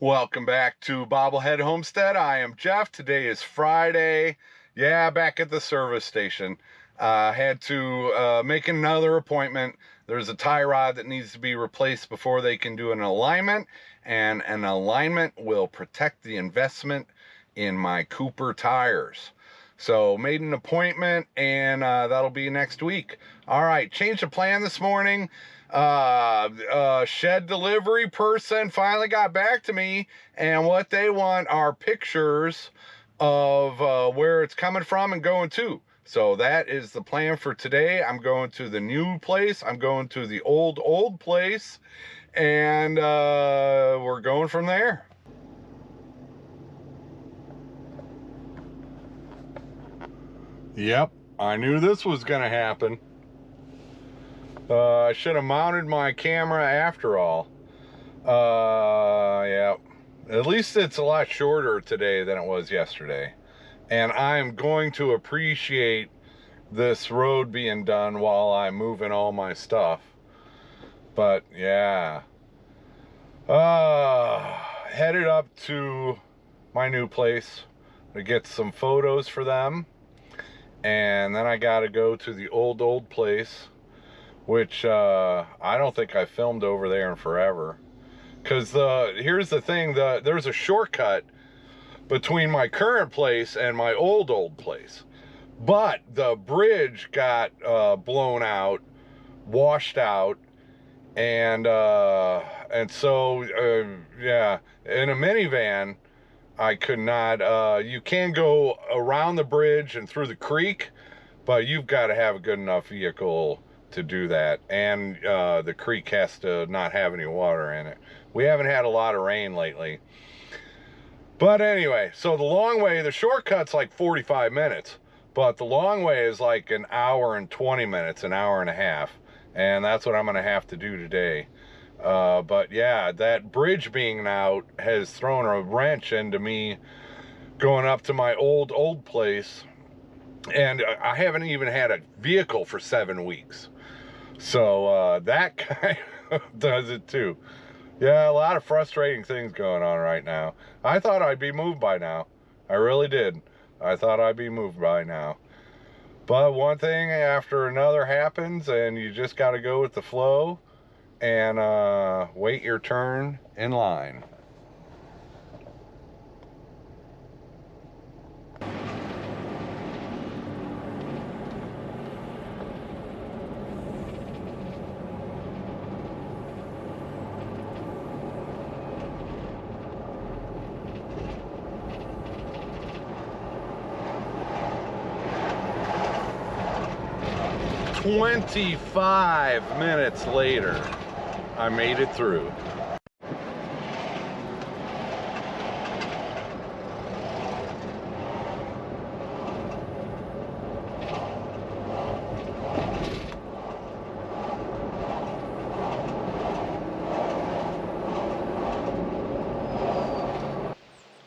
Welcome back to Bobblehead Homestead. I am Jeff. Today is Friday. Yeah, back at the service station. Had to make another appointment. There's a tie rod that needs to be replaced before they can do an alignment, and an alignment will protect the investment in my Cooper tires. So made an appointment, and that'll be next week. All right, changed the plan this morning. Shed delivery person finally got back to me, and what they want are pictures of where it's coming from and going to. So that is the plan for today. I'm going to the new place. I'm going to the old place, and we're going from there. Yep, I knew this was gonna happen. I should have mounted my camera after all. Yeah, at least it's a lot shorter today than it was yesterday. And I'm going to appreciate this road being done while I'm moving all my stuff. But yeah, headed up to my new place to get some photos for them. And then I gotta go to the old place, which I don't think I filmed over there in forever. Because here's the thing, there's a shortcut between my current place and my old place. But the bridge got blown out, washed out, and so, yeah, in a minivan, I could not, you can go around the bridge and through the creek, but you've got to have a good enough vehicle to do that, and the creek has to not have any water in it. We haven't had a lot of rain lately. But anyway, so the long way, the shortcut's like 45 minutes, but the long way is like an hour and 20 minutes, an hour and a half, and that's what I'm gonna have to do today. But yeah, that bridge being out has thrown a wrench into me going up to my old place, and I haven't even had a vehicle for 7 weeks. So that kind of does it too. Yeah, a lot of frustrating things going on right now. I thought I'd be moved by now. I really did. I thought I'd be moved by now. But one thing after another happens, and you just got to go with the flow and wait your turn in line. "25 minutes later, I made it through."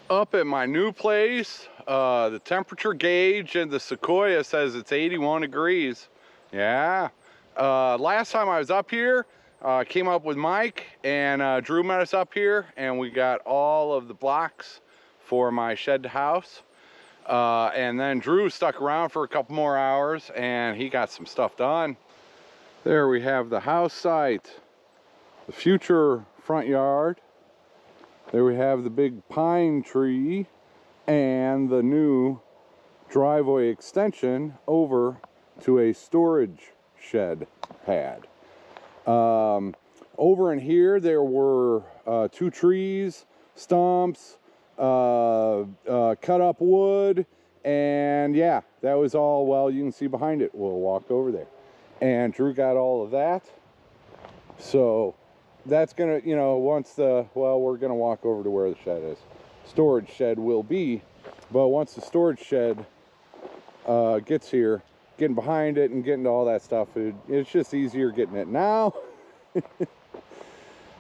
Up at my new place, the temperature gauge and the Sequoia says it's 81 degrees. Yeah. Last time I was up here, came up with Mike, and Drew met us up here, and we got all of the blocks for my shed house. And then Drew stuck around for a couple more hours, and he got some stuff done. There we have the house site, the future front yard. There we have the big pine tree and the new driveway extension over to a storage shed pad. Over in here there were 2 trees, stumps, cut up wood, and yeah, that was all, well, you can see behind it. We'll walk over there. And Drew got all of that. So that's gonna, you know, once we're gonna walk over to where the shed is. Storage shed will be, but once the storage shed gets here, getting behind it and getting to all that stuff, it's just easier getting it now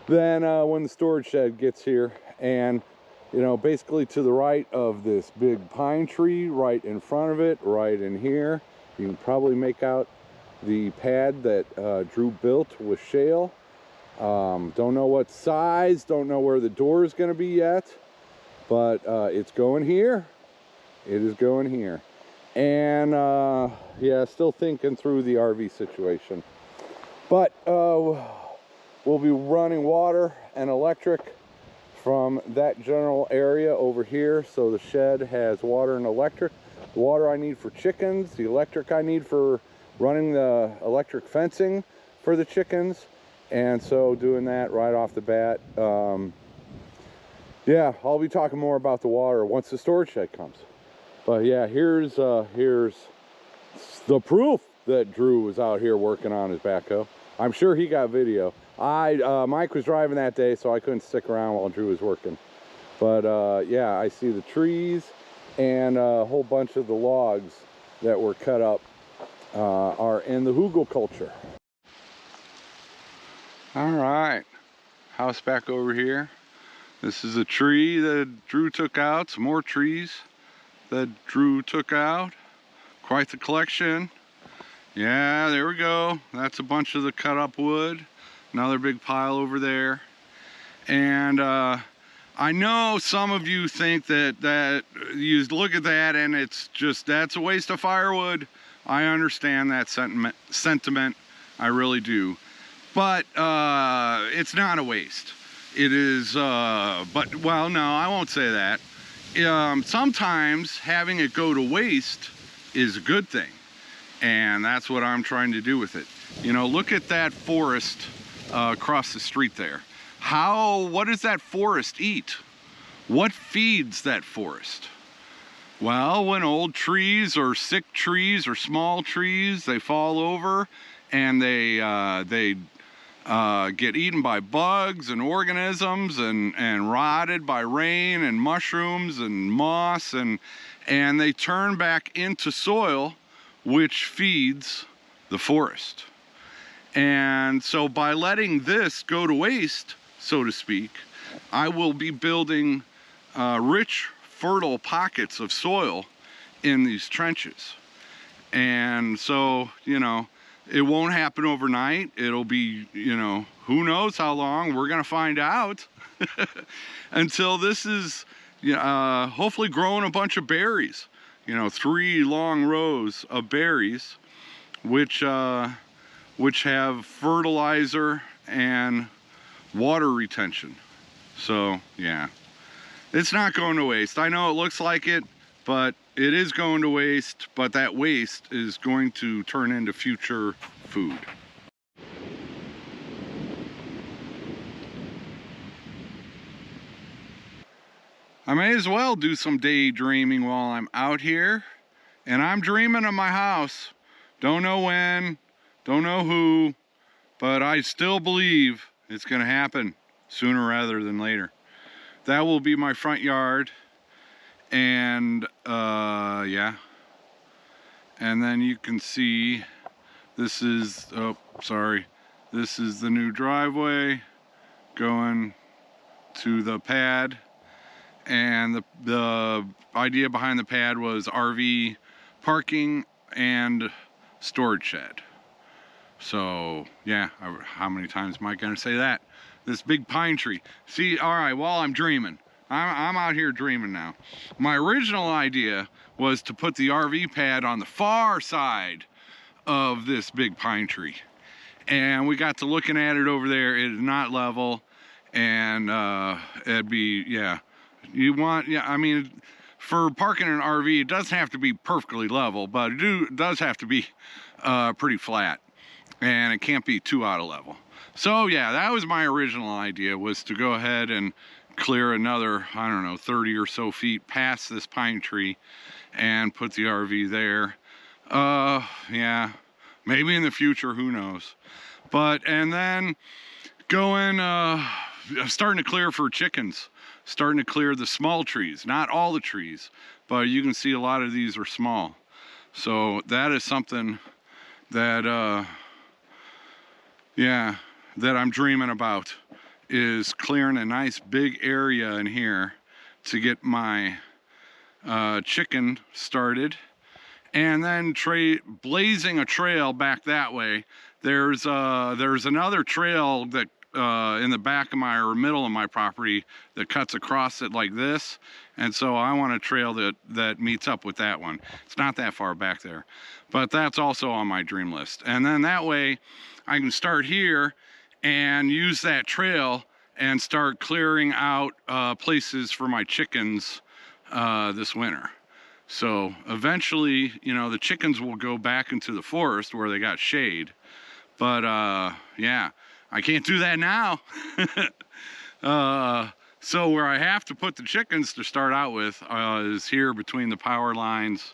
than when the storage shed gets here. And you know, basically to the right of this big pine tree, right in front of it, right in here, you can probably make out the pad that Drew built with shale. Don't know what size, don't know where the door is going to be yet, but it's going here. It is going here. And yeah, still thinking through the RV situation. But we'll be running water and electric from that general area over here. So the shed has water and electric. The water I need for chickens, the electric I need for running the electric fencing for the chickens. And so doing that right off the bat. Yeah, I'll be talking more about the water once the storage shed comes. But yeah, here's the proof that Drew was out here working on his backhoe. I'm sure he got video. Mike was driving that day, so I couldn't stick around while Drew was working. But yeah, I see the trees and a whole bunch of the logs that were cut up are in the hugel culture. All right, house back over here. This is a tree that Drew took out, some more trees that Drew took out. Quite the collection. Yeah, there we go. That's a bunch of the cut up wood. Another big pile over there. And I know some of you think that you look at that and it's just, that's a waste of firewood. I understand that sentiment. I really do. But it's not a waste. It is, but, well, no, I won't say that. Sometimes having it go to waste is a good thing. And that's what I'm trying to do with it. You know, look at that forest across the street there. What does that forest eat? What feeds that forest? Well, when old trees or sick trees or small trees, they fall over and they get eaten by bugs and organisms and rotted by rain and mushrooms and moss, and they turn back into soil, which feeds the forest. And so by letting this go to waste, so to speak, I will be building rich, fertile pockets of soil in these trenches. And so, you know, it won't happen overnight. It'll be, you know, who knows how long. We're gonna find out until this is hopefully growing a bunch of berries. You know, 3 long rows of berries, which have fertilizer and water retention. So yeah, it's not going to waste. I know it looks like it, but it is going to waste, but that waste is going to turn into future food. I may as well do some daydreaming while I'm out here. And I'm dreaming of my house. Don't know when, don't know who, but I still believe it's gonna happen sooner rather than later. That will be my front yard. And yeah. And then you can see, this is, oh, sorry. This is the new driveway going to the pad. And the idea behind the pad was RV parking and storage shed. So yeah, how many times am I gonna say that? This big pine tree. See, all right, while I'm dreaming, I'm out here dreaming now. My original idea was to put the RV pad on the far side of this big pine tree. And we got to looking at it over there. It is not level, and it'd be, yeah. You want, yeah, I mean, for parking an RV, it doesn't have to be perfectly level, but it does have to be pretty flat, and it can't be too out of level. So yeah, that was my original idea, was to go ahead and clear another, I don't know, 30 or so feet past this pine tree and put the RV there. Yeah, maybe in the future, who knows. But, and then going, starting to clear for chickens. Starting to clear the small trees, not all the trees, but you can see a lot of these are small. So that is something that, yeah, that I'm dreaming about, is clearing a nice big area in here to get my chicken started, and then blazing a trail back that way. There's another trail that in the back of my, or middle of my property, that cuts across it like this. And so I want a trail that meets up with that one. It's not that far back there, but that's also on my dream list. And then that way I can start here and use that trail and start clearing out places for my chickens this winter. So eventually, you know, the chickens will go back into the forest where they got shade. But yeah, I can't do that now. So where I have to put the chickens to start out with is here between the power lines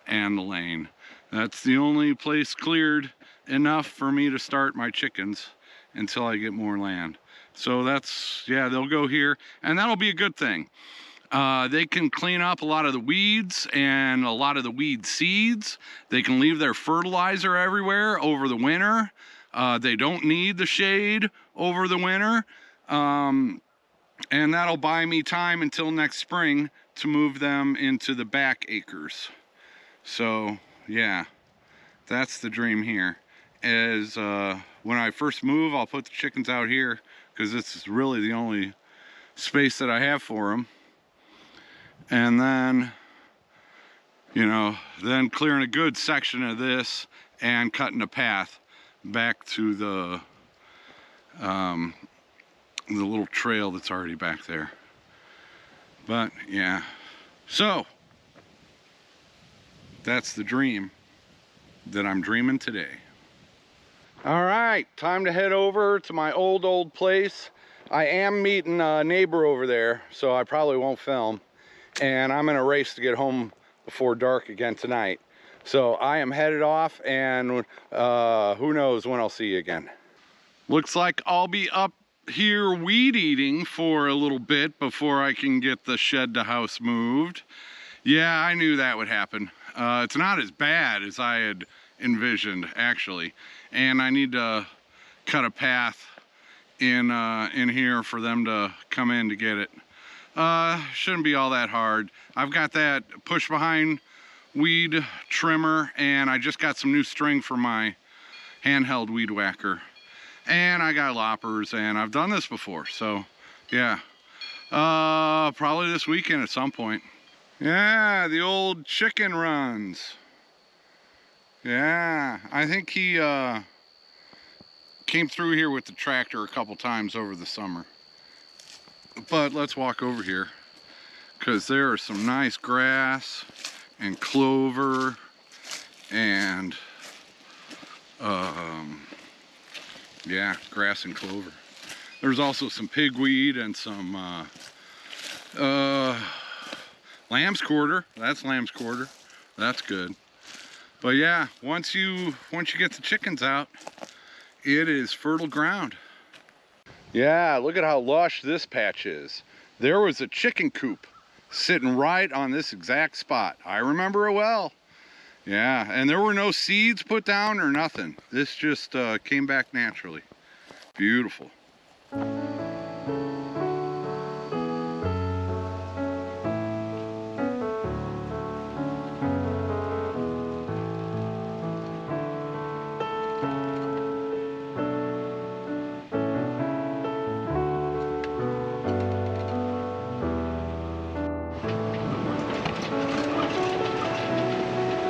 and the lane. That's the only place cleared enough for me to start my chickens until I get more land. So that's, yeah, they'll go here, and that'll be a good thing. They can clean up a lot of the weeds and a lot of the weed seeds. They can leave their fertilizer everywhere over the winter. They don't need the shade over the winter. And that'll buy me time until next spring to move them into the back acres. So yeah, that's the dream here. Is when I first move, I'll put the chickens out here because this is really the only space that I have for them. And then, you know, then clearing a good section of this and cutting a path back to the little trail that's already back there. But yeah, so that's the dream that I'm dreaming today. All right, time to head over to my old place. I am meeting a neighbor over there, so I probably won't film. And I'm in a race to get home before dark again tonight. So I am headed off, and who knows when I'll see you again. Looks like I'll be up here weed eating for a little bit before I can get the shed to house moved. Yeah, I knew that would happen. It's not as bad as I had envisioned, actually. And I need to cut a path in here for them to come in to get it. Shouldn't be all that hard. I've got that push behind weed trimmer, and I just got some new string for my handheld weed whacker. And I got loppers, and I've done this before, so yeah. Probably this weekend at some point. Yeah, the old chicken runs. Yeah, I think he came through here with the tractor a couple times over the summer. But let's walk over here, because there are some nice grass and clover and yeah, grass and clover. There's also some pigweed and some lamb's quarter. That's lamb's quarter. That's good. But yeah, once you get the chickens out, it is fertile ground. Yeah, look at how lush this patch is. There was a chicken coop sitting right on this exact spot. I remember it well. Yeah, and there were no seeds put down or nothing. This just came back naturally. Beautiful.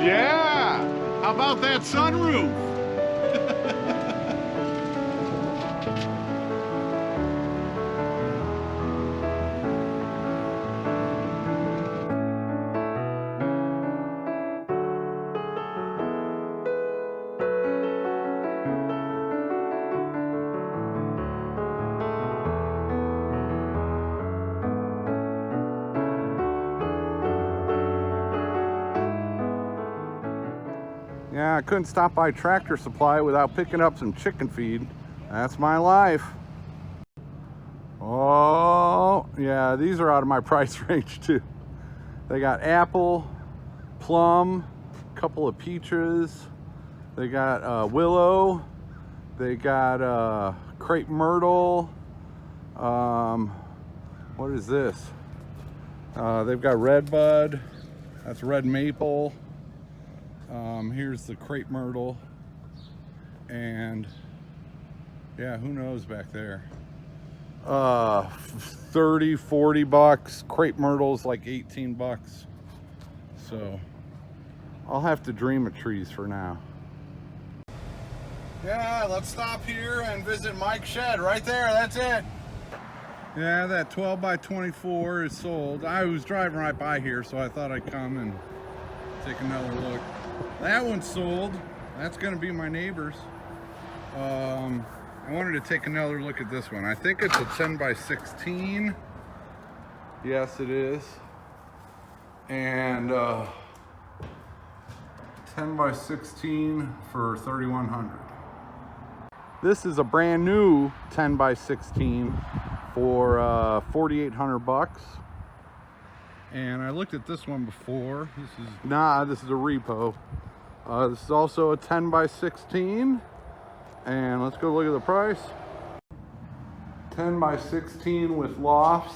Yeah, how about that sunroof? Yeah, I couldn't stop by Tractor Supply without picking up some chicken feed. That's my life. Oh, yeah, these are out of my price range too. They got apple, plum, a couple of peaches. They got willow. They got crepe myrtle. What is this? They've got red bud. That's red maple. Here's the crepe myrtle, and Yeah, who knows back there. 30, 40 bucks. Crepe myrtle's like 18 bucks. So I'll have to dream of trees for now. Yeah, let's stop here and visit Mike's shed right there. That's it. Yeah, that 12 by 24 is sold. I was driving right by here, so I thought I'd come and take another look. That one's sold. That's gonna be my neighbor's. I wanted to take another look at this one. I think it's a 10 by 16. Yes, it is. And 10 by 16 for $3,100. This is a brand new 10 by 16 for $4,800 bucks. And I looked at this one before. This is a repo. This is also a 10 by 16. And let's go look at the price. 10 by 16 with lofts.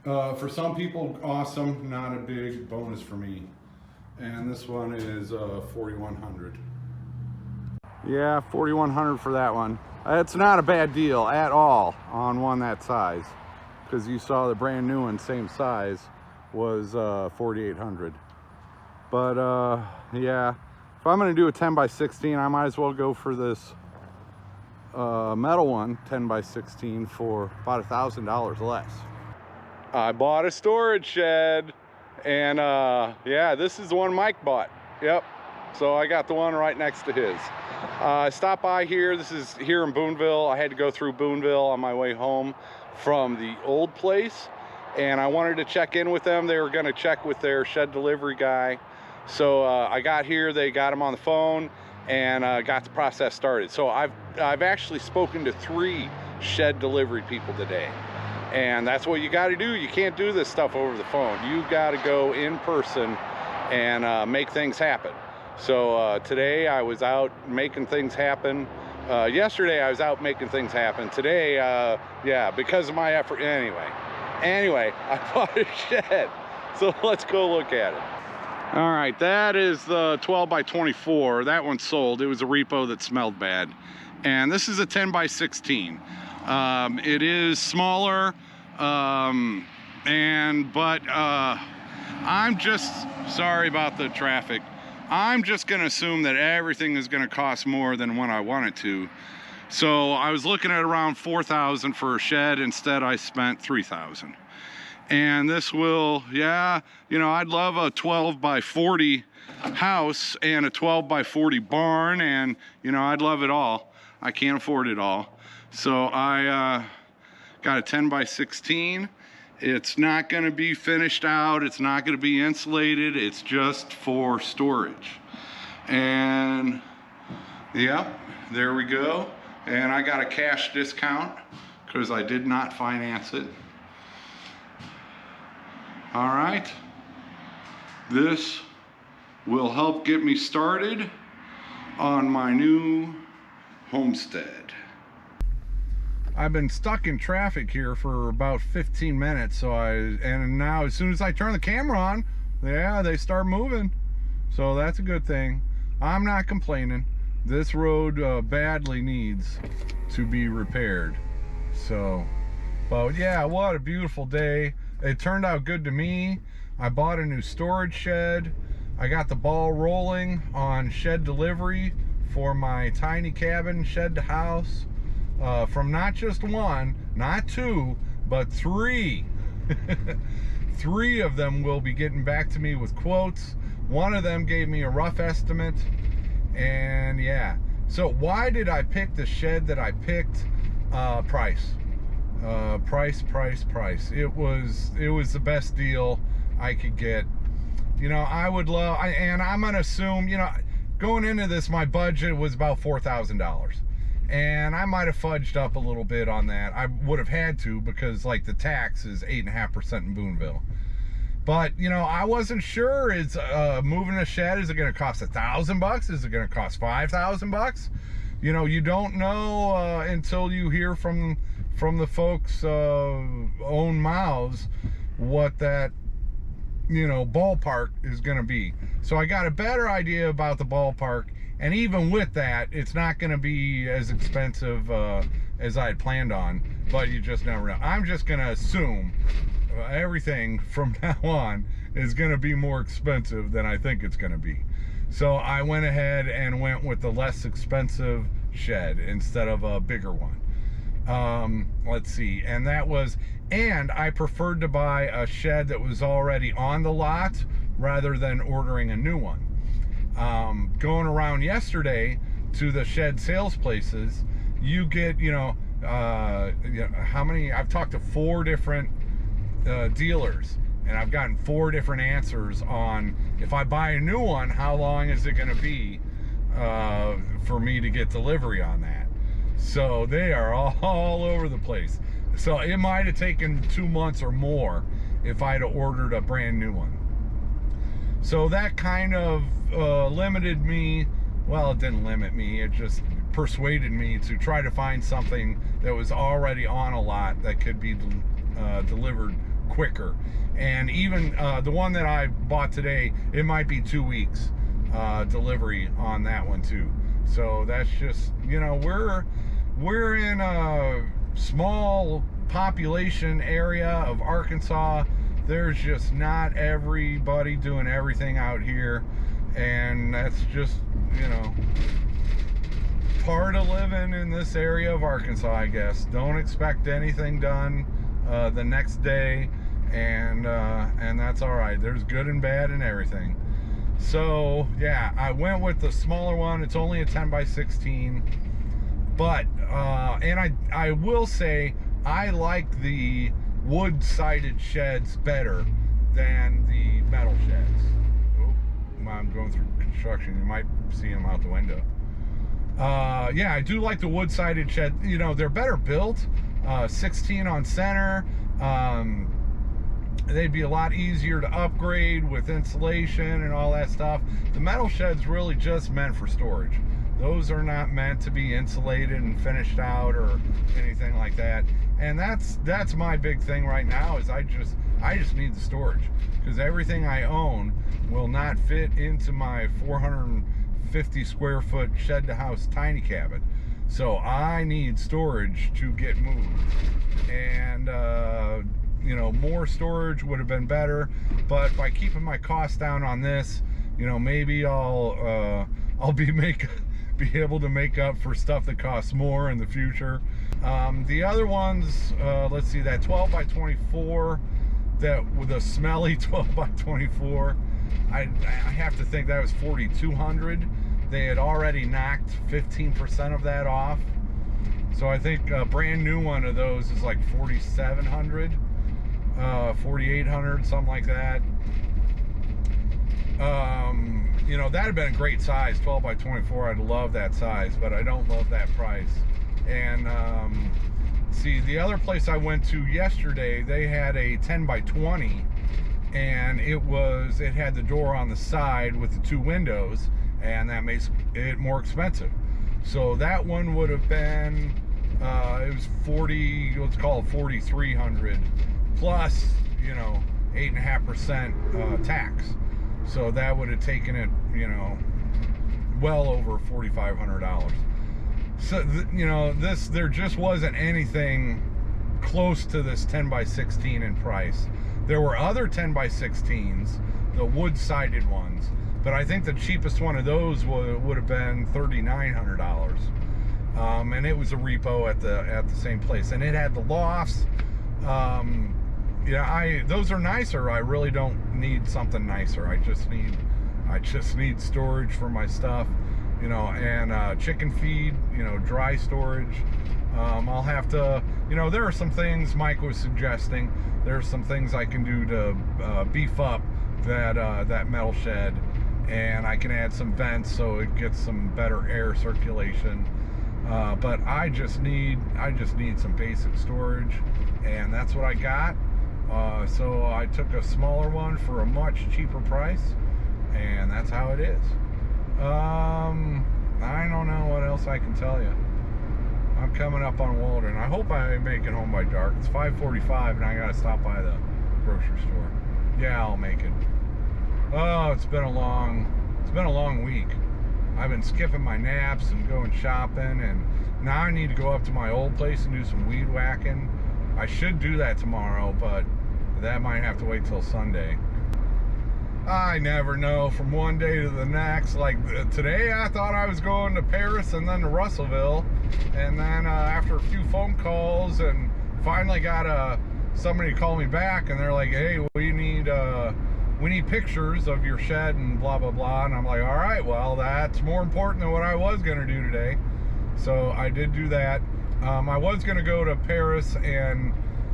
For some people, awesome. Not a big bonus for me. And this one is $4,100. Yeah, $4,100 for that one. It's not a bad deal at all on one that size, because you saw the brand new one, same size, was $4,800. But yeah, if I'm going to do a 10 by 16, I might as well go for this metal one, 10 by 16, for about $1,000 less. I bought a storage shed, and yeah, this is the one Mike bought. Yep. So I got the one right next to his. I stopped by here. This is here in Boonville. I had to go through Boonville on my way home from the old place, and I wanted to check in with them. They were going to check with their shed delivery guy. So I got here, they got him on the phone, and got the process started. So I've actually spoken to 3 shed delivery people today. And that's what you got to do. You can't do this stuff over the phone. You got to go in person and make things happen. So today I was out making things happen. Yesterday I was out making things happen. Today, yeah, because of my effort. Anyway, I bought a shed. So let's go look at it. All right, that is the 12 by 24. That one's sold. It was a repo that smelled bad. And this is a 10 by 16. It is smaller, but I'm just sorry about the traffic. I'm just gonna assume that everything is gonna cost more than what I want it to. So I was looking at around $4,000 for a shed. Instead, I spent $3,000. And this will, yeah, you know, I'd love a 12 by 40 house and a 12 by 40 barn, and, you know, I'd love it all. I can't afford it all. So I got a 10 by 16. It's not going to be finished out. It's not going to be insulated. It's just for storage. And, yep, there we go. And I got a cash discount because I did not finance it. All right, this will help get me started on my new homestead. I've been stuck in traffic here for about 15 minutes, and now as soon as I turn the camera on, yeah, they start moving. So that's a good thing. I'm not complaining. This road badly needs to be repaired. So, but yeah, what a beautiful day. It turned out good to me. I bought a new storage shed. I got the ball rolling on shed delivery for my tiny cabin shed to house. From not just 1, not 2, but 3. 3 of them will be getting back to me with quotes. One of them gave me a rough estimate. And yeah. So why did I pick the shed that I picked? Price. Price. It was the best deal I could get. You know, I would love, and I'm gonna assume, you know, going into this, my budget was about $4,000, and I might have fudged up a little bit on that. I would have had to, because like the tax is 8.5% in Boonville. But you know, I wasn't sure. Is moving a shed, is it going to cost $1,000? Is it going to cost $5,000? You know, you don't know until you hear from the folks' own mouths what that, you know, ballpark is going to be. So I got a better idea about the ballpark And even with that, it's not going to be as expensive as I had planned on, but you just never know. I'm just going to assume everything from now on is going to be more expensive than I think it's going to be. So I went ahead and went with the less expensive shed instead of a bigger one. Let's see, and I preferred to buy a shed that was already on the lot rather than ordering a new one. Going around yesterday to the shed sales places, you get, how many, I've talked to 4 different dealers, and I've gotten 4 different answers on, if I buy a new one, how long is it going to be for me to get delivery on that? So they are all over the place. So it might have taken 2 months or more if I'd have ordered a brand new one. So that kind of limited me. Well, it didn't limit me, it just persuaded me to try to find something that was already on a lot that could be delivered quicker. And even the one that I bought today, it might be 2 weeks delivery on that one too. So that's just, we're in a small population area of Arkansas. There's just not everybody doing everything out here, and that's just, part of living in this area of Arkansas, I guess. Don't expect anything done the next day, and that's all right. There's good and bad and everything. So yeah, I went with the smaller one. It's only a 10 by 16, but and I will say I like the wood-sided sheds better than the metal sheds. Oh, I'm going through construction. You might see them out the window. Yeah, I do like the wood-sided shed. They're better built. 16 on center. They'd be a lot easier to upgrade with insulation and all that stuff. The metal shed's really just meant for storage. Those are not meant to be insulated and finished out or anything like that. And that's my big thing right now, is I just need the storage, because everything I own will not fit into my 450 square foot shed to house tiny cabin. So I need storage to get moved. And more storage would have been better, but by keeping my costs down on this, maybe I'll be able to make up for stuff that costs more in the future. The other ones, let's see, that 12 by 24, that with a smelly 12 by 24, I have to think that was 4,200. They had already knocked 15% of that off. So I think a brand new one of those is like 4,700, 4,800, something like that. That'd have been a great size, 12 by 24. I'd love that size, but I don't love that price. And see, the other place I went to yesterday, they had a 10 by 20, and it had the door on the side with the 2 windows, and that makes it more expensive. So that one would have been it was 40, let's call it 4,300 plus 8.5% tax. So that would have taken it, well over $4,500. So there just wasn't anything close to this 10 by 16 in price. There were other 10 by 16s, the wood-sided ones, but I think the cheapest one of those would have been $3,900. And it was a repo at the same place, and it had the lofts. Those are nicer. I really don't need something nicer. I just need storage for my stuff, and chicken feed, dry storage. I'll have to, there are some things Mike was suggesting. There are some things I can do to beef up that metal shed, and I can add some vents so it gets some better air circulation. But I just need some basic storage, and that's what I got. So I took a smaller one for a much cheaper price, and that's how it is. I don't know what else I can tell you. I'm coming up on Waldron. I hope I make it home by dark. It's 5:45, and I gotta stop by the grocery store. Yeah, I'll make it. Oh, it's been a long week. I've been skipping my naps and going shopping, and now I need to go up to my old place and do some weed whacking. I should do that tomorrow, but that might have to wait till Sunday. I never know from one day to the next. Like today I thought I was going to Paris and then to Russellville, and then after a few phone calls and finally got somebody to call me back, and they're like, hey, we need pictures of your shed and blah blah blah, and I'm like, all right, well, that's more important than what I was gonna do today. So I did do that. I was gonna go to Paris, and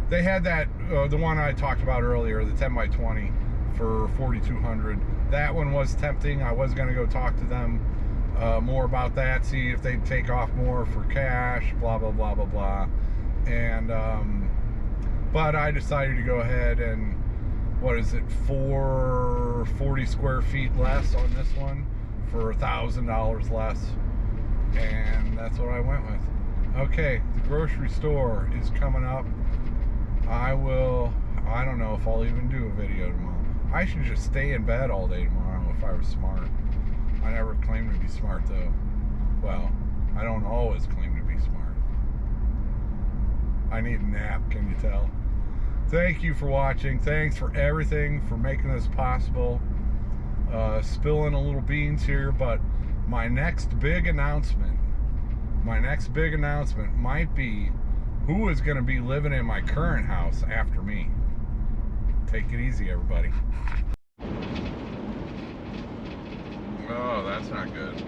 they had that the one I talked about earlier, the 10 by 20 for $4,200. That one was tempting. I was gonna go talk to them more about that, see if they'd take off more for cash, blah blah blah blah blah. And but I decided to go ahead and, what is it, 40 square feet less on this one for $1,000 less, and that's what I went with. Okay, the grocery store is coming up. I don't know if I'll even do a video tomorrow. I should just stay in bed all day tomorrow if I was smart. I never claimed to be smart though. Well, I don't always claim to be smart. I need a nap, can you tell? Thank you for watching. Thanks for everything, for making this possible. Spilling a little beans here, but my next big announcement might be who is going to be living in my current house after me. Take it easy, everybody. Oh, that's not good.